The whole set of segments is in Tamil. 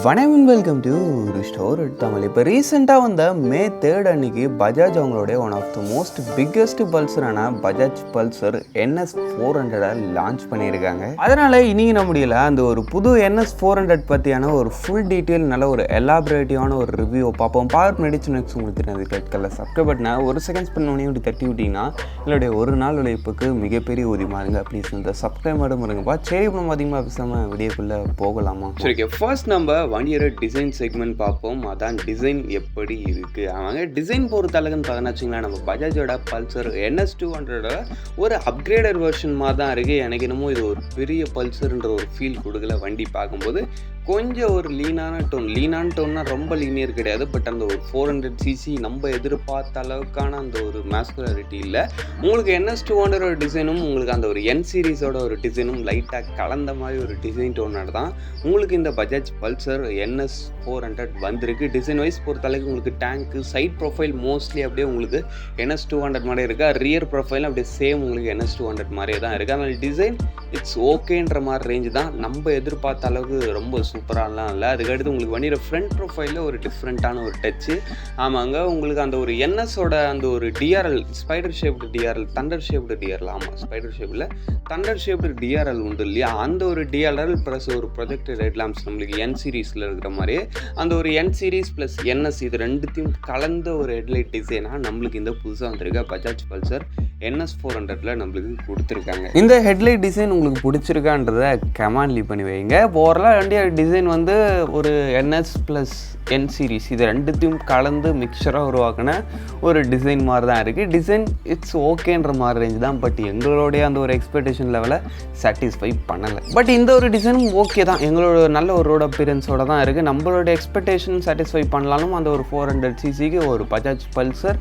வணக்கம், வெல்கம் டு ரிஸ்டோர் தமிழ். இப்போ ரீசெண்டாக வந்த மே 3 அன்னைக்கு பஜாஜ் அவங்களுடைய one of the most biggest பல்சரான பஜாஜ் பல்சர் NS 400 லான்ச் பண்ணியிருக்காங்க. அதனால் இன்றைக்கி நம்முடியல அந்த ஒரு புது NS 400 பற்றியான ஒரு ஃபுல் டீட்டெயில் நல்ல ஒரு எலாபரேட்டிவான ஒரு ரிவ்யூ பார்ப்போம். பார்ட் மெடிச்சு நெக்ஸ்ட் உங்களுக்கு தெரியாது கட்கல சப்ஸ்கிரைப் பட்டினா ஒரு செகண்ட்ஸ் பண்ணி இப்படி தட்டி விட்டிங்கன்னா என்னுடைய ஒரு நாள் உழைப்புக்கு மிகப்பெரிய உதவியாக இருங்க. ப்ளீஸ் இந்த சப்ஸ்கிரைப் மட்டும் இருங்கப்பா. சரி, இப்போ நம்ம அதிகமாக பேசாமல் வீடியோக்குள்ளே போகலாமா? சரி, ஃபர்ஸ்ட் நம்ம வண்டியோட டிசைன் செக்மெண்ட் பார்ப்போம். அதான் டிசைன் எப்படி இருக்குது. அவங்க டிசைன் பொறுத்த அளவுன்னு பார்த்தோன்னா நம்ம பஜாஜோட பல்சர் NS 200 ஒரு அப்கிரேடட் வெர்ஷன் மாதிரி தான் இருக்குது. எனக்கு என்னமோ இது ஒரு பெரிய பல்சர்ன்ற ஒரு ஃபீல் கொடுக்கல. வண்டி பார்க்கும்போது கொஞ்சம் ஒரு லீனான டோன்னா ரொம்ப லீனியர் கிடையாது. பட் அந்த ஒரு 400cc நம்ம எதிர்பார்த்த அளவுக்கான அந்த ஒரு மேஸ்குலாரிட்டி இல்லை. உங்களுக்கு NS 200 டிசைனும் உங்களுக்கு அந்த ஒரு N சீரீஸோட ஒரு டிசைனும் லைட்டாக கலந்த மாதிரி ஒரு டிசைன் டோனோட தான் உங்களுக்கு இந்த பஜாஜ் பல்சர் NS 400 வந்திருக்கு. டிசைன் வைஸ் பொறுத்த அளவுக்கு உங்களுக்கு டேங்க்கு சைட் ப்ரொஃபைல் மோஸ்ட்லி அப்படியே உங்களுக்கு NS 200 மாதிரி இருக்கா. ரியர் ப்ரொஃபைல் அப்படியே சேம் உங்களுக்கு NS 200 மாதிரியே தான் இருக்குது. அதனால் டிசைன் இட்ஸ் ஓகேன்ற மாதிரி ரேஞ்சு தான். நம்ம எதிர்பார்த்த அளவுக்கு ரொம்ப சூப்பராகலாம் இல்லை. அதுக்கடுத்து உங்களுக்கு வண்டியோட ஃப்ரண்ட் ப்ரொஃபைலில் ஒரு டிஃப்ரெண்ட்டான ஒரு டச்சு. ஆமாங்க, உங்களுக்கு அந்த ஒரு NSஓட அந்த ஒரு DRL spider shaped DRL Thunder shaped DRL, ஆமாம் ஸ்பைடர் ஷேப்பில் தண்டர் ஷேப்டு DRL உண்டு இல்லையா, அந்த ஒரு DRL ப்ளஸ் ஒரு ப்ரொஜெக்டட் ஹெட் லாம்ப்ஸ் நம்மளுக்கு N சீரீஸில் இருக்கிற மாதிரி அந்த ஒரு N சீரீஸ் ப்ளஸ் NS இது ரெண்டுத்தையும் கலந்த ஒரு ஹெட்லைட் டிசைனாக நம்மளுக்கு இந்த புதுசாக வந்திருக்க பஜாஜ் பல்சர் NS 400 நம்மளுக்கு கொடுத்துருக்காங்க. இந்த ஹெட்லைட் டிசைன் உங்களுக்கு பிடிச்சிருக்கான்றதை கமெண்ட் லீவ் பண்ணி வைங்க. ஓவராலாக வண்டியோட டிசைன் வந்து ஒரு NS ப்ளஸ் N சீரீஸ் இது ரெண்டுத்தையும் கலந்து மிக்சராக உருவாக்கின ஒரு டிசைன் மாதிரி தான் இருக்குது. டிசைன் இட்ஸ் ஓகேன்ற மாதிரி ரேஞ்ச் தான். பட் எங்களுடைய அந்த ஒரு எக்ஸ்பெக்டேஷன் லெவலை சாட்டிஸ்ஃபை பண்ணலை. பட் இந்த ஒரு டிசைனும் ஓகே தான். எங்களோட நல்ல ஒரு ரோட் அப்பியரன்ஸோட தான் இருக்குது. நம்மளோட எக்ஸ்பெக்டேஷன் சாட்டிஸ்ஃபை பண்ணலாலும் அந்த ஒரு 400cc ஒரு பஜாஜ் பல்சர்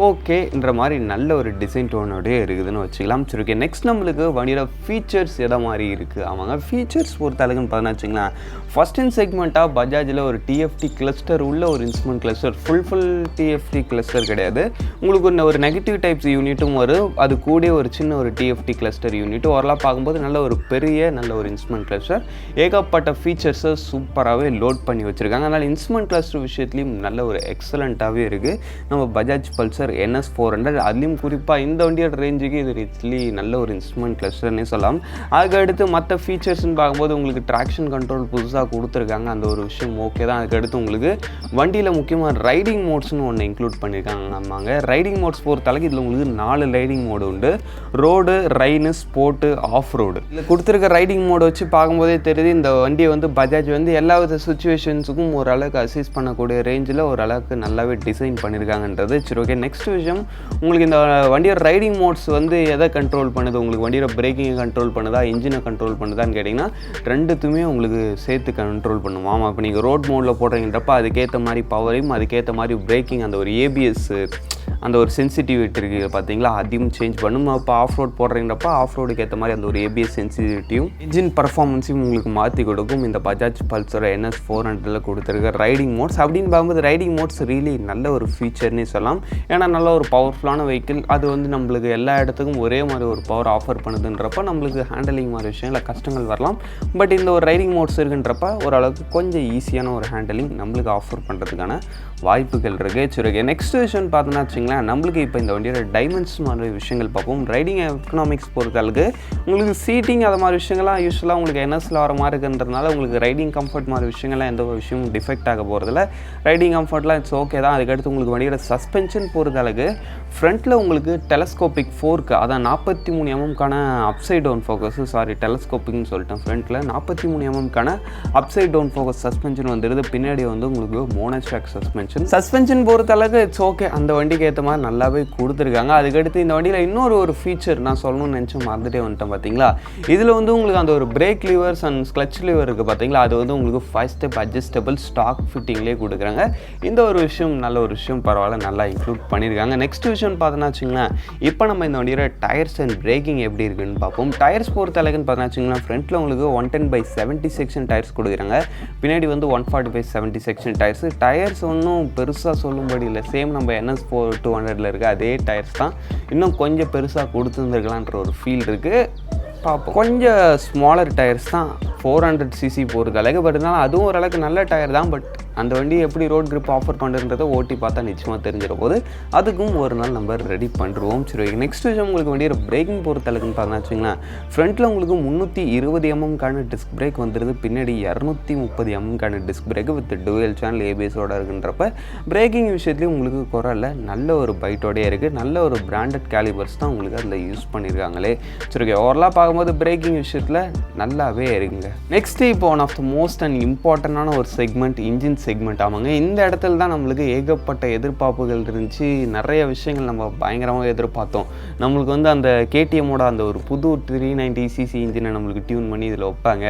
ஓகேன்ற மாதிரி நல்ல ஒரு டிசைன் டோனோடய இருக்குதுன்னு வச்சுக்கலாம். சரி, ஓகே. நெக்ஸ்ட் நம்மளுக்கு வண்டியோட ஃபீச்சர்ஸ் எதை மாதிரி இருக்குது. அவங்க ஃபீச்சர்ஸ் பொறுத்த அளவுன்னு பார்த்தா வச்சுங்களேன், ஃபஸ்ட் இன் செக்மெண்ட்டாக பஜாஜில் ஒரு TFT கிளஸ்டர் உள்ள ஒரு instrument cluster, full TFT cluster கிடையாது. உங்களுக்கு ஒரு நெகட்டிவ் டைப்ஸ் யூனிட்டும் வரும். அது கூட ஒரு சின்ன ஒரு TFT கிளஸ்டர் யூனிட் ஓரளவு பார்க்கும்போது நல்ல ஒரு பெரிய நல்ல ஒரு இன்ஸ்ட்ருமெண்ட் கிளஸ்டர். ஏகப்பட்ட ஃபீச்சர்ஸை சூப்பராகவே லோட் பண்ணி வச்சுருக்காங்க. அதனால் இன்ஸ்ட்ருமெண்ட் கிளஸ்டர் விஷயத்துலையும் நல்ல ஒரு எக்ஸலண்ட்டாகவே இருக்குது நம்ம பஜாஜ் பல்சர் NS 400. அதுலேயும் குறிப்பாக இந்த வண்டியோட ரேஞ்சுக்கு இது ரிச்லி நல்ல ஒரு இன்ஸ்ட்ருமெண்ட் கிளஸ்டர்னே சொல்லலாம். அதுக்கடுத்து மற்ற ஃபீச்சர்ஸ்ன்னு பார்க்கும்போது உங்களுக்கு ட்ராக்ஷன் கண்ட்ரோல் புதுசாக கொடுத்துருக்காங்க. அந்த ஒரு விஷயம் ஓகே தான். அதுக்கடுத்து உங்களுக்கு வண்டியில் முக்கியமாக ரைடிங் மோட்ஸ்னு ஒன்று இன்க்ளூட் பண்ணியிருக்காங்க. நம்மாங்க ரைடிங் மோட்ஸ் பொறுத்த அளவுக்கு இதில் உங்களுக்கு 4 ரைடிங் மோடு உண்டு. Road, rain, sport, off road. இதில் கொடுத்துருக்க ரைடிங் மோடு வச்சு பார்க்கும்போதே தெரியுது இந்த வண்டியை வந்து பஜாஜ் வந்து எல்லா வித சுச்சுவேஷன்ஸுக்கும் ஓரளவுக்கு அசிஸ்ட் பண்ணக்கூடிய ரேஞ்சில் ஓரளவுக்கு நல்லாவே டிசைன் பண்ணியிருக்காங்கன்றது. சரி, ஓகே. நெக்ஸ்ட் விஷயம், உங்களுக்கு இந்த வண்டியோட ரைடிங் மோட்ஸ் வந்து எதை கண்ட்ரோல் பண்ணுது, உங்களுக்கு வண்டியோட பிரேக்கிங்கை கண்ட்ரோல் பண்ணுதா, இன்ஜினை கண்ட்ரோல் பண்ணுதான்னு கேட்டிங்கன்னா ரெண்டுத்துமே உங்களுக்கு சேர்த்து கண்ட்ரோல் பண்ணுவோம். ஆமாம், இப்போ நீங்கள் ரோட் மோடில் போடுறீங்கன்றப்ப அதுக்கேற்ற மாதிரி பவரையும் அதுக்கேற்ற மாதிரி பிரேக்கிங் அந்த ஒரு ABS அந்த ஒரு சென்சிட்டிவிட்டி இருக்குது பார்த்தீங்களா, அதையும் சேஞ்ச் பண்ணும். இப்போ ஆஃப் ரோட் போடுறீங்கப்ப ஆஃப் ரோடுக்கு ஏற்ற மாதிரி அந்த ஒரு ABS சென்சிட்டிவிட்டியும் இன்ஜின் பர்ஃபார்மன்ஸையும் உங்களுக்கு மாற்றி கொடுக்கும் இந்த பஜாஜ் பல்சர் NS 400 கொடுத்துருக்க ரைடிங் மோட்ஸ். அப்படின்னு பார்க்கும்போது ரைடிங் மோட்ஸ் ரியலி நல்ல ஒரு ஃபீச்சர்னே சொல்லலாம். ஏன்னா நல்ல ஒரு பவர்ஃபுல்லான வெஹிக்கிள். அது வந்து நம்மளுக்கு எல்லா இடத்துக்கும் ஒரே மாதிரி ஒரு பவர் ஆஃபர் பண்ணுதுன்றப்ப நம்மளுக்கு ஹேண்டலிங் மாதிரி விஷயங்கள் கஷ்டங்கள் வரலாம். பட் இந்த ஒரு ரைடிங் மோட்ஸ் இருக்குன்றப்ப ஓரளவுக்கு கொஞ்சம் ஈஸியான ஒரு ஹேண்டலிங் நம்மளுக்கு ஆஃபர் பண்ணுறதுக்கான வாய்ப்புகள் இருக்குது. சரி, நெக்ஸ்ட் விஷயம் பார்த்தோன்னா வச்சுங்களேன், நம்மளுக்கு இப்போ இந்த வண்டியோட டைமென்ஷன்ஸ் மாதிரி விஷயங்கள் பார்ப்போம். ரைடிங் எக்கனாமிக்ஸ் பொறுத்தளவுக்கு உங்களுக்கு சீட்டிங் அது மாதிரி விஷயங்கள்லாம் யூஸ்வலாக உங்களுக்கு NSல வர மாதிரி இருக்குன்றதுனால உங்களுக்கு ரைடிங் கம்ஃபர்ட் மாதிரி விஷயங்கள்லாம் எந்த ஒரு விஷயமும் டிஃபெக்ட் ஆக போகிறதில்ல. ரைடிங் கம்ஃபர்ட்லாம் இட்ஸ் ஓகே தான். அதுக்கடுத்து உங்களுக்கு வண்டியோட சஸ்பென்ஷன் பொறுத்தளவுக்கு ஃப்ரண்ட்டில் உங்களுக்கு டெலஸ்கோபிக் ஃபோர்க்கு, அதான் 43 mmக்கான அப்சைட் டவுன் ஃபோக்கஸ், டெலஸ்கோபிக்னு சொல்லிட்டேன். ஃப்ரண்ட்டில் 43 mmக்கான அப்சைட் டவுன் ஃபோக்கஸ் சஸ்பென்ஷன் வந்துடுது. பின்னாடி வந்து உங்களுக்கு மோனோஷாக் சஸ்பென்ஷன் பொறுத்தளவுக்கு இட்ஸ் ஓகே. அந்த வண்டிக்கு ஏற்ற மாதிரி நல்லாவே கொடுத்துருக்காங்க. அதுக்கடுத்து இந்த வண்டியில் இன்னொரு ஃபீச்சர் நான் சொல்லணும்னு நினச்சேன், மறந்துட்டே வந்துட்டேன் பார்த்தீங்களா. இதில் வந்து உங்களுக்கு அந்த ஒரு break levers and clutch liver இருக்குது பார்த்தீங்களா, அது வந்து உங்களுக்கு 5 ஸ்டெப் அட்ஜஸ்டபிள் ஸ்டாக் ஃபிட்டிங்லேயே கொடுக்குறாங்க. இந்த ஒரு விஷயம் நல்ல ஒரு விஷயம், பரவாயில்ல, நல்லா இன்க்ளூட் பண்ணியிருக்காங்க. நெக்ஸ்ட் விஷயம் பார்த்தோன்னா வச்சுங்களேன், இப்போ நம்ம இந்த வண்டியோட டயர்ஸ் அண்ட் பிரேக்கிங் எப்படி இருக்குன்னு பார்ப்போம். டயர்ஸ் பொறுத்த அளவுக்குன்னு பார்த்தோன்னா வச்சுங்களேன், ஃப்ரண்ட்டில் உங்களுக்கு 110/70 செக்ஷன் டயர்ஸ் கொடுக்குறாங்க. பின்னாடி வந்து 140/70 செக்ஷன் டயர்ஸ். டயர்ஸ் ஒன்றும் பெருசாக சொல்லும்படி இல்லை. சேம் நம்ம NS 200 இருக்க அதே டயர்ஸ் தான். இன்னும் கொஞ்சம் பெருசாக கொடுத்துருந்துருக்கலான்ற ஒரு ஃபீல் இருக்குது. பார்ப்போம். கொஞ்சம் ஸ்மாலர் டயர்ஸ் தான் 400cc போகிறது அளவுக்கு, பட் இருந்தாலும் அதுவும் ஓரளவுக்கு நல்ல டயர் தான். பட் அந்த வண்டி எப்படி ரோட் கிரிப் ஆஃபர் பண்ணுறதை ஓட்டி பார்த்தா நிச்சயமாக தெரிஞ்சிட போது. அதுக்கும் ஒரு நாள் நம்ம ரெடி பண்ணுறோம். சரி, நெக்ஸ்ட் விஷயம் உங்களுக்கு வண்டியோட பிரேக்கிங் பொறுத்தளவுக்குன்னு பார்த்தா வச்சுங்களேன், ஃப்ரண்ட்டில் உங்களுக்கு 320mm டிஸ்க் பிரேக் வந்துடுது, பின்னாடி 230mm disc brake with dual channel ஏபிஎஸோட இருக்குன்றப்ப பிரேக்கிங் விஷயத்துலேயும் உங்களுக்கு குறை இல்லை, நல்ல ஒரு பைட்டோடய இருக்குது, நல்ல ஒரு பிராண்டட் கேலிபர்ஸ் தான் உங்களுக்கு அதில் யூஸ் பண்ணியிருக்காங்களே. சரி, ஓகே, ஓவரலாக பார்க்கும்போது பிரேக்கிங் விஷயத்தில் நல்லாவே இருக்குங்க. நெக்ஸ்ட்டு இப்போ one of the most and இம்பார்ட்டண்டான ஒரு செக்மெண்ட், இன்ஜின் செக்மெண்ட். ஆமாங்க, இந்த இடத்துல தான் நம்மளுக்கு ஏகப்பட்ட எதிர்பார்ப்புகள் இருந்துச்சு. நிறைய விஷயங்கள் நம்ம பயங்கரமாக எதிர்பார்த்தோம். நம்மளுக்கு வந்து அந்த கேடிஎம்மோட அந்த ஒரு புது 390cc இன்ஜினை நம்மளுக்கு டியூன் பண்ணி இதில் வைப்பாங்க.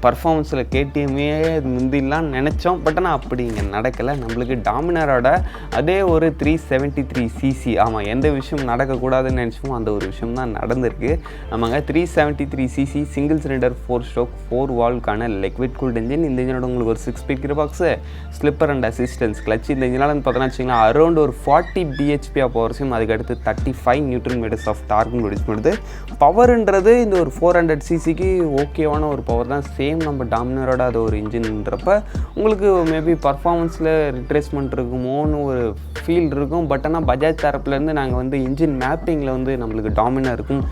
பர்ஃபார்மன்ஸில் கேடிஎம்மே முந்திலாம் நினச்சோம், பட் ஆனால் அப்படி இங்கே நடக்கலை. நம்மளுக்கு டாமினரோட அதே ஒரு 373cc, ஆமாம், எந்த விஷயம் நடக்கக்கூடாதுன்னு நினச்சோமோ அந்த ஒரு விஷயம் தான் நடந்திருக்கு. ஆமாங்க, 373cc சிங்கிள் சிலிண்டர் 4 ஸ்ட்ரோக் 4 வால்வ்க்கான லிக்விட் கூல்ட் இன்ஜின். இந்த இன்ஜினோட உங்களுக்கு ஒரு 6 speed gear box, slipper and assistance clutch. இந்த இன்ஜினால் வந்து பார்த்தோன்னா வச்சிங்கன்னா அரௌண்ட் ஒரு 40 bhp ஆஃப் பவர்ஸையும் அதுக்கடுத்து 35 Nm ஆஃப் டார்க்கும் ப்ரொடியூஸ் பண்ணுது. பவர்ன்றது இந்த ஒரு 400cc ஓகேவான ஒரு பவர் தான். சேம் நம்ம டாமினரோட அது ஒரு இன்ஜின்ன்றப்ப உங்களுக்கு மேபி பர்ஃபார்மன்ஸில் ரிட்ரேஸ்மெண்ட் இருக்குமோன்னு ஒரு ஃபீல் இருக்கும். பட் ஆனால் பஜாஜ் தரப்புலேருந்து நாங்கள் வந்து இன்ஜின் மேப்பிங்கில் வந்து நம்மளுக்கு டாமினருக்கும்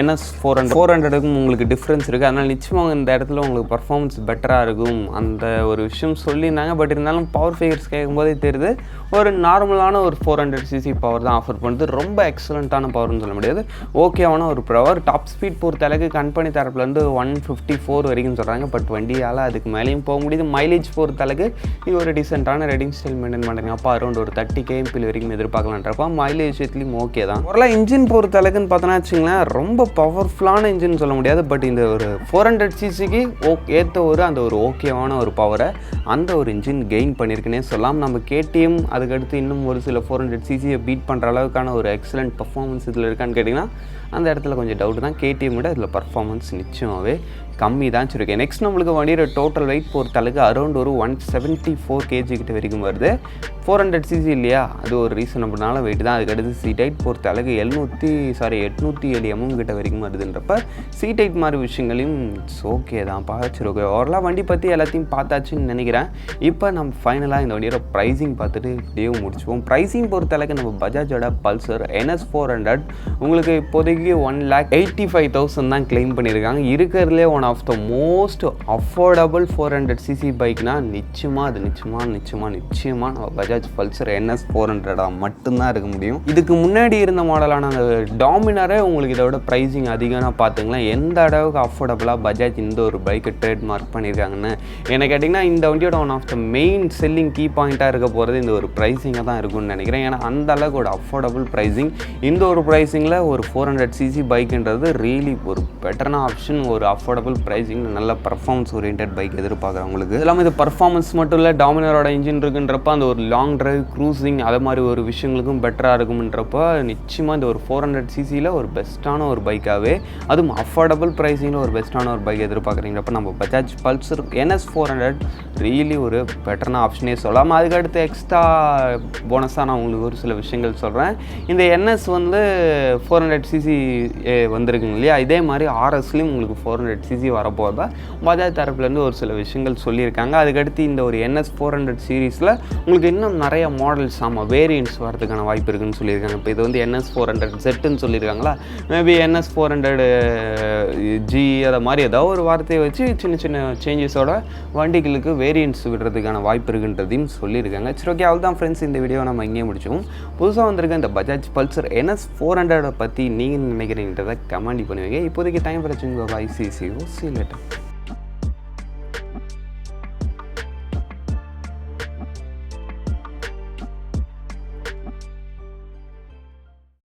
NS 400க்கும் உங்களுக்கு டிஃப்ரென்ஸ் இருக்குது. அதனால் நிச்சயமாக இந்த இடத்துல உங்களுக்கு பர்ஃபார்மன்ஸ் பெட்டராக இருக்கும் அந்த ஒரு விஷயம் சொல்லியிருந்தாங்க. பட் இருந்தாலும் பவர் ஃபிகர்ஸ் கேட்கும்போதே தெரியுது ஒரு நார்மலான ஒரு 400cc பவர் தான் ஆஃபர் பண்ணுது. ரொம்ப எக்ஸலண்ட்டான பவர்னு சொல்ல முடியாது, ஓகேவான ஒரு பவர். டாப் ஸ்பீட் பொறுத்த அளவுக்கு கம்பெனி தரப்புலேருந்து 154 வரைக்கும் சொல்கிறாங்க. பட் வண்டியால் அதுக்கு மேலேயும் போக முடியுது. மைலேஜ் பொறுத்த அளவுக்கு நீங்கள் ஒரு டீசெண்டான ரைடிங் ஸ்டைல் மெயின்டைன் பண்ணுறீங்க, அப்போ அரௌண்ட் ஒரு 30 km வரைக்கும் எதிர்பார்க்கலான்றப்ப மைலேஜ் விஷயத்துலையும் ஓகே தான். ஓரளவு இன்ஜின் பொறுத்த அளவுக்குன்னு பார்த்தோன்னா வச்சுங்களேன், ரொம்ப பவர்ஃபுல்லான இன்ஜின் சொல்ல முடியாது. பட் இந்த ஒரு 400cc ஏற்ற ஒரு அந்த ஒரு ஓகேவான ஒரு பவரை அந்த ஒரு இன்ஜின் கெயின் பண்ணியிருக்குன்னே சொல்லலாம். நம்ம கேடிஎம் அதுக்கடுத்து இன்னும் ஒரு சில 400cc பீட் பண்ணுற அளவுக்கான ஒரு எக்ஸலண்ட் பர்ஃபார்மன்ஸ் இதில் இருக்கான்னு கேட்டிங்கன்னா அந்த இடத்துல கொஞ்சம் டவுட் தான். கேடிஎம் விட இதில் பர்ஃபார்மன்ஸ் நிச்சயமாகவே கம்மி தான். வச்சுருக்கேன். நெக்ஸ்ட் நம்மளுக்கு வண்டியோட டோட்டல் வெயிட் பொறுத்த அளவுக்கு அரௌண்ட் ஒரு 174 kg கிட்ட வரைக்கும் வருது. 400cc இல்லையா, அது ஒரு ரீசனபிளான வெயிட் தான். அதுக்கடுத்து சீட் ஹைட் பொறுத்த அளவுக்கு 807mm கிட்ட வரைக்கும் வருதுன்றப்ப சீட் ஹைட் மாதிரி விஷயங்களையும் ஓகே தான் பார்த்துருக்கோம். ஓவரலாக வண்டி பற்றி எல்லாத்தையும் பார்த்தாச்சுன்னு நினைக்கிறேன். இப்போ நம்ம ஃபைனலாக இந்த வண்டியோட ப்ரைஸிங் பார்த்துட்டு வீடியோ முடிச்சுப்போம். ப்ரைஸிங் பொறுத்த அளவுக்கு நம்ம பஜாஜோட பல்சர் NS 400 உங்களுக்கு இப்போதைக்கு 1,85,000 தான் கிளைம் பண்ணியிருக்காங்க. இருக்கிறதுலே one of the most affordable 400cc பைக்னா நிச்சயமாக நம்ம பஜாஜ் பல்சர் NS 400 மட்டும்தான் இருக்க முடியும். இதுக்கு முன்னாடி இருந்த மாடலான அந்த டாமினரே உங்களுக்கு இதோட ப்ரைஸிங் அதிகம்னா பார்த்துங்களேன் எந்த அளவுக்கு அஃபோர்டபுளாக பஜாஜ் இந்த ஒரு பைக்கை ட்ரேட் மார்க் பண்ணியிருக்காங்கன்னு. என்ன கேட்டிங்கன்னா இந்த வண்டியோட one of the main selling key பாயிண்ட்டாக இருக்க போகிறது இந்த ஒரு ப்ரைஸிங்காக தான் இருக்கும்னு நினைக்கிறேன். ஏன்னா அந்த அளவுக்கு ஒரு அஃபோர்டபுள் ப்ரைஸிங், இந்த ஒரு ப்ரைஸிங்கில் ஒரு 400cc பைக்குன்றது ரியலி ஒரு பெட்டரான ஆப்ஷன். ஒரு அஃபோர்டபுள் ப்ரைஸிங், நல்ல பர்ஃபார்மன்ஸ் ஓரியன்ட் பைக் எதிர்பார்க்குறவங்களுக்கு எல்லாமே இது பர்ஃபார்மன்ஸ் மட்டும் இல்லை, டாமினரோட இன்ஜின் இருக்குன்றப்ப அந்த ஒரு லாங் டிரைவ் க்ரூசிங் அது மாதிரி ஒரு விஷயங்களுக்கும் பெட்டராக இருக்கும்ன்றப்ப நிச்சயமாக இந்த ஒரு 400cc ஒரு பெஸ்ட்டான ஒரு பைக்காகவே, அதுவும் அஃபோர்டபுள் ப்ரைஸிங்கில் ஒரு பெஸ்ட்டான ஒரு பைக் எதிர்பார்க்குறீங்கிறப்ப நம்ம பஜாஜ் பல்சர் NS 400 ரியலி ஒரு பெட்டரான ஆப்ஷனே சொல்லலாம். அதுக்கடுத்து எக்ஸ்ட்ரா போனஸாக நான் உங்களுக்கு ஒரு சில விஷயங்கள் சொல்கிறேன். இந்த NS வந்து 400cc வந்திருக்குங்க இல்லையா, இதே மாதிரி RSலையும் உங்களுக்கு 400cc வரப்போகிறதா பஜாஜ் தரப்புலேருந்து ஒரு சில விஷயங்கள் சொல்லியிருக்காங்க. அதுக்கடுத்து இந்த ஒரு NS 400 சீரீஸில் உங்களுக்கு இன்னும் நிறைய மாடல்ஸ் வேரியன்ட்ஸ் வரதுக்கான வாய்ப்பு இருக்குதுன்னு சொல்லியிருக்காங்க. இப்போ இது வந்து NS 400Zன்னு சொல்லியிருக்காங்களா, மேபி NS 400G அதை மாதிரி ஏதாவது ஒரு வார்த்தையை வச்சு சின்ன சின்ன சேஞ்சஸோட வண்டிகளுக்கு வேரியன்ட்ஸ் விடுறதுக்கான வாய்ப்பு இருக்குன்றதையும் சொல்லியிருக்காங்க. சரி, ஓகே, அவ்வளோதான் ஃப்ரெண்ட்ஸ், இந்த வீடியோ நம்ம இங்கே முடிச்சோம். புதுசாக வந்திருக்க இந்த பஜாஜ் பல்சர் NS 400 பற்றி நீங்கள் நினைக்கிறீங்கன்றதை கமெண்ட் பண்ணுவீங்க. இப்போதைக்கு டைம் பிரச்சனை. பாய், see you later.